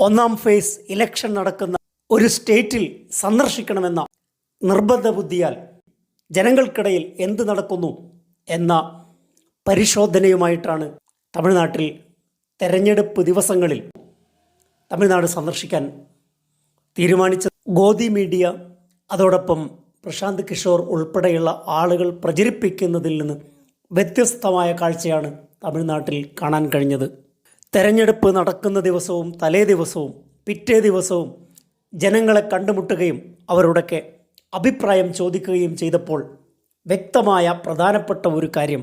ഒന്നാം face election നടക്കുന്ന ഒരു സ്റ്റേറ്റിൽ സന്ദർശിക്കണമെന്ന നിർബന്ധ ബുദ്ധിയാൽ ജനങ്ങൾക്കിടയിൽ എന്ത് നടക്കുന്നു എന്ന പരിശോധനയുമായിട്ടാണ് തമിഴ്നാട്ടിൽ തെരഞ്ഞെടുപ്പ് ദിവസങ്ങളിൽ തമിഴ്നാട് സന്ദർശിക്കാൻ തീരുമാനിച്ചത്. ഗോദി മീഡിയ അതോടൊപ്പം പ്രശാന്ത് കിഷോർ ഉൾപ്പെടെയുള്ള ആളുകൾ പ്രചരിപ്പിക്കുന്നതിൽ നിന്ന് വ്യത്യസ്തമായ കാഴ്ചയാണ് തമിഴ്നാട്ടിൽ കാണാൻ കഴിഞ്ഞത്. തെരഞ്ഞെടുപ്പ് നടക്കുന്ന ദിവസവും തലേ ദിവസവും പിറ്റേ ദിവസവും ജനങ്ങളെ കണ്ടുമുട്ടുകയും അവരോടൊക്കെ അഭിപ്രായം ചോദിക്കുകയും ചെയ്തപ്പോൾ വ്യക്തമായ പ്രധാനപ്പെട്ട ഒരു കാര്യം,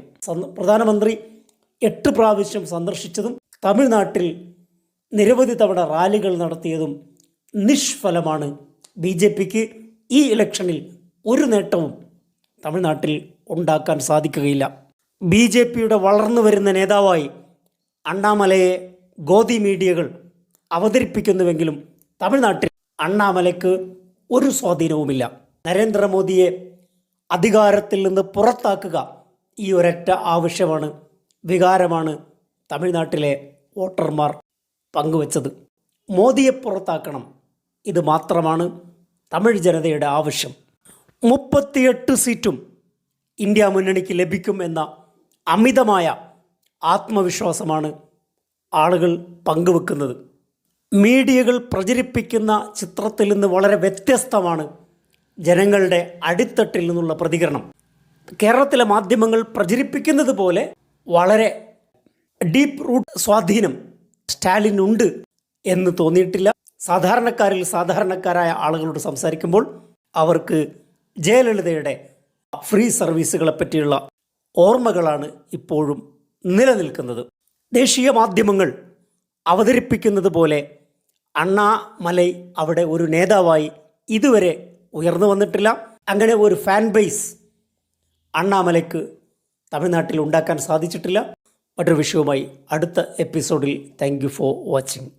പ്രധാനമന്ത്രി 8 പ്രാവശ്യം സന്ദർശിച്ചതും തമിഴ്നാട്ടിൽ നിരവധി തവണ റാലികൾ നടത്തിയതും നിഷ്ഫലമാണ്. BJPക്ക് ഈ ഇലക്ഷനിൽ ഒരു നേട്ടവും തമിഴ്നാട്ടിൽ ഉണ്ടാക്കാൻ സാധിക്കുകയില്ല. BJPയുടെ വളർന്നു വരുന്ന നേതാവായി അണ്ണാമലയെ ഗോദി മീഡിയകൾ അവതരിപ്പിക്കുന്നുവെങ്കിലും തമിഴ്നാട്ടിൽ അണ്ണാമലയ്ക്ക് ഒരു സ്വാധീനവുമില്ല. നരേന്ദ്രമോദിയെ അധികാരത്തിൽ നിന്ന് പുറത്താക്കുക ഈ ഒരൊറ്റ ആവശ്യമാണ്, വികാരമാണ് തമിഴ്നാട്ടിലെ വോട്ടർമാർ പങ്കുവച്ചത്. മോദിയെ പുറത്താക്കണം, ഇത് മാത്രമാണ് തമിഴ് ജനതയുടെ ആവശ്യം. 38 സീറ്റും ഇന്ത്യ മുന്നണിക്ക് ലഭിക്കും എന്ന അമിതമായ ആത്മവിശ്വാസമാണ് ആളുകൾ പങ്കുവെക്കുന്നത്. മീഡിയകൾ പ്രചരിപ്പിക്കുന്ന ചിത്രത്തിൽ നിന്ന് വളരെ വ്യത്യസ്തമാണ് ജനങ്ങളുടെ അടിത്തട്ടിൽ നിന്നുള്ള പ്രതികരണം. കേരളത്തിലെ മാധ്യമങ്ങൾ പ്രചരിപ്പിക്കുന്നത് പോലെ വളരെ ഡീപ്പ് റൂട്ട് സ്വാധീനം സ്റ്റാലിനുണ്ട് എന്ന് തോന്നിയിട്ടില്ല. സാധാരണക്കാരായ ആളുകളോട് സംസാരിക്കുമ്പോൾ അവർക്ക് ജയലളിതയുടെ ഫ്രീ സർവീസുകളെ പറ്റിയുള്ള ഓർമ്മകളാണ് ഇപ്പോഴും നിലനിൽക്കുന്നത്. ദേശീയ മാധ്യമങ്ങൾ അവതരിപ്പിക്കുന്നത് പോലെ അണ്ണാമലൈ അവിടെ ഒരു നേതാവായി ഇതുവരെ ഉയർന്നു വന്നിട്ടില്ല. അങ്ങനെ ഒരു ഫാൻ ബേസ് അണ്ണാമലയ്ക്ക് തമിഴ്നാട്ടിൽ ഉണ്ടാക്കാൻ സാധിച്ചിട്ടില്ല. മറ്റൊരു വിഷയവുമായി അടുത്ത എപ്പിസോഡിൽ. Thank you for watching.